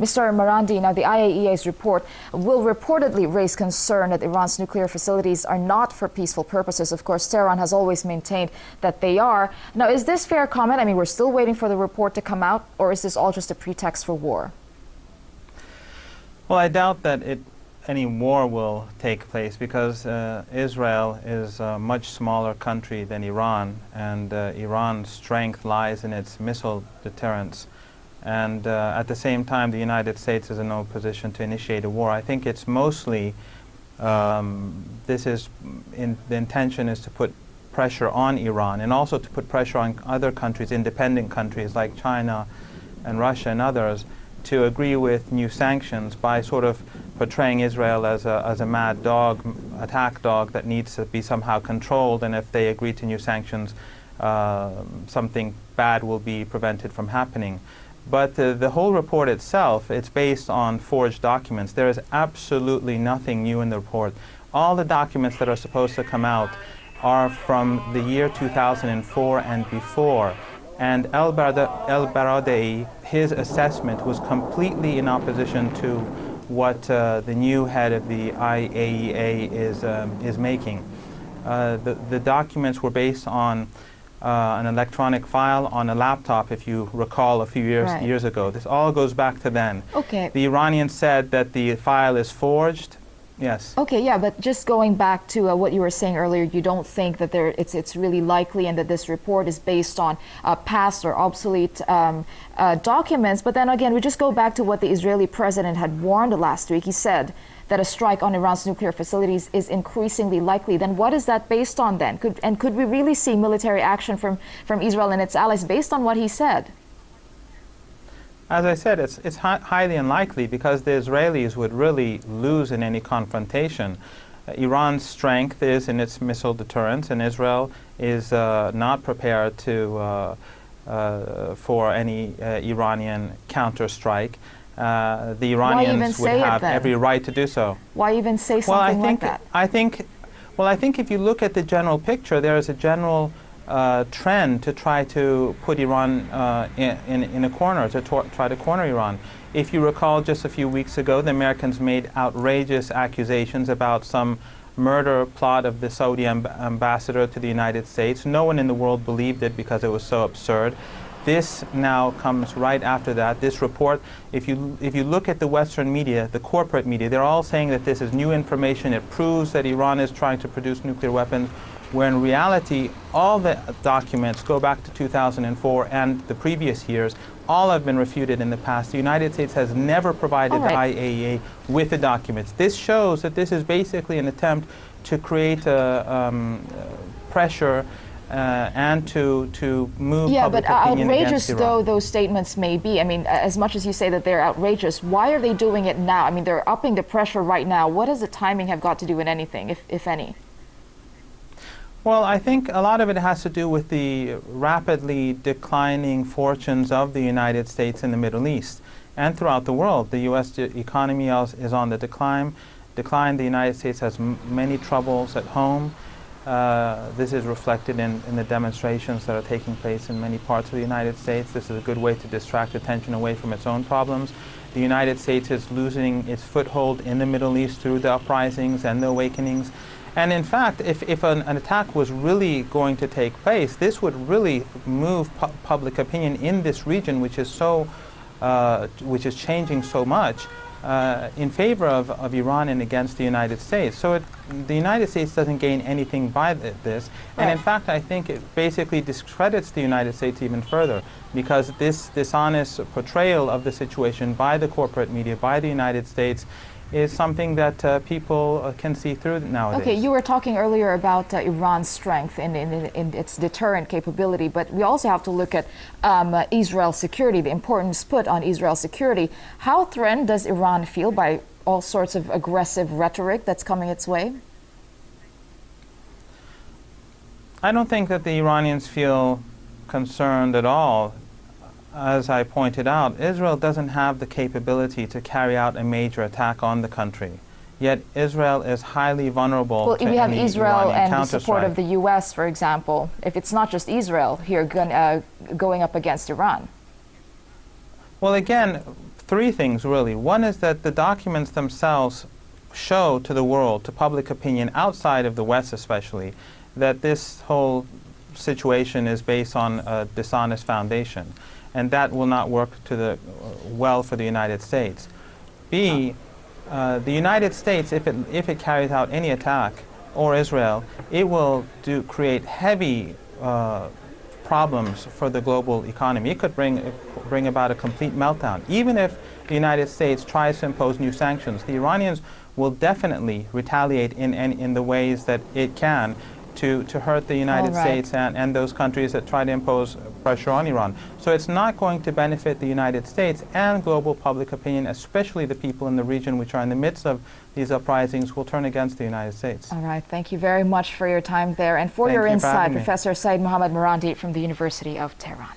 Mr. Marandi, now the IAEA's report will reportedly raise concern that Iran's nuclear facilities are not for peaceful purposes. Of course, Tehran has always maintained that they are. Now, is this fair comment? I mean, we're still waiting for the report to come out, or is this all just a pretext for war? Well, I doubt that any war will take place because Israel is a much smaller country than Iran, and Iran's strength lies in its missile deterrence. And at the same time, the United States is in no position to initiate a war. I think it's mostly, the intention is to put pressure on Iran and also to put pressure on other countries, independent countries like China and Russia and others, to agree with new sanctions by sort of portraying Israel as a mad dog, attack dog that needs to be somehow controlled, and if they agree to new sanctions, something bad will be prevented from happening. But the whole report itself, it's based on forged documents. There is absolutely nothing new in the report. All the documents that are supposed to come out are from the year 2004 and before. And El-Baradei, his assessment was completely in opposition to what the new head of the IAEA is making. The documents were based on an electronic file on a laptop, if you recall, a few years ago. This all goes back to then. Okay. The Iranians said that the file is forged. Yes. Okay, yeah, but just going back to what you were saying earlier, you don't think that it's really likely and that this report is based on past or obsolete documents. But then again, we just go back to what the Israeli president had warned last week. He said that a strike on Iran's nuclear facilities is increasingly likely. Then what is that based on then? Could we really see military action from Israel and its allies based on what he said? As I said, it's highly unlikely because the Israelis would really lose in any confrontation. Iran's strength is in its missile deterrence, and Israel is not prepared to for any Iranian counterstrike. The Iranians would have every right to do so. Why even say something like that? I think if you look at the general picture, there is a general trend to try to put Iran in a corner, to try to corner Iran. If you recall, just a few weeks ago, the Americans made outrageous accusations about some murder plot of the Saudi ambassador to the United States. No one in the world believed it because it was so absurd. This now comes right after that. This report, if you look at the Western media, the corporate media, they're all saying that this is new information. It proves that Iran is trying to produce nuclear weapons, where in reality, all the documents go back to 2004 and the previous years. All have been refuted in the past. The United States has never provided the IAEA with the documents. This shows that this is basically an attempt to create pressure and to move public opinion against Iran. Outrageous though those statements may be, I mean, as much as you say that they're outrageous, why are they doing it now? I mean, they're upping the pressure right now. What does the timing have got to do with anything, if any? Well, I think a lot of it has to do with the rapidly declining fortunes of the United States in the Middle East and throughout the world. The U.S. economy is on the decline. The United States has many troubles at home. This is reflected in the demonstrations that are taking place in many parts of the United States. This is a good way to distract attention away from its own problems. The United States is losing its foothold in the Middle East through the uprisings and the awakenings. And in fact, if an attack was really going to take place, this would really move public opinion in this region, which is changing so much, in favor of Iran and against the United States. So the United States doesn't gain anything by this. And in fact, I think it basically discredits the United States even further, because this dishonest portrayal of the situation by the corporate media, by the United States, is something that people can see through nowadays. Okay, you were talking earlier about Iran's strength in its deterrent capability, but we also have to look at Israel's security, the importance put on Israel's security. How threatened does Iran feel by all sorts of aggressive rhetoric that's coming its way? I don't think that the Iranians feel concerned at all. As I pointed out, Israel doesn't have the capability to carry out a major attack on the country. Yet Israel is highly vulnerable to any Iranian counterstrike. Well, we have Israel and the support of the U.S., for example. If it's not just Israel here going up against Iran. Well, again, three things, really. One is that the documents themselves show to the world, to public opinion outside of the West especially, that this whole situation is based on a dishonest foundation, and that will not work well for the United States. B, the United States, if it carries out any attack, or Israel, it will create heavy problems for the global economy. It could bring about a complete meltdown. Even if the United States tries to impose new sanctions, the Iranians will definitely retaliate in the ways that it can to hurt the United States and those countries that try to impose pressure on Iran. So it's not going to benefit the United States, and global public opinion, especially the people in the region which are in the midst of these uprisings, will turn against the United States. All right. Thank you very much for your time there and for your insight, Professor Saeed Mohammad Marandi from the University of Tehran.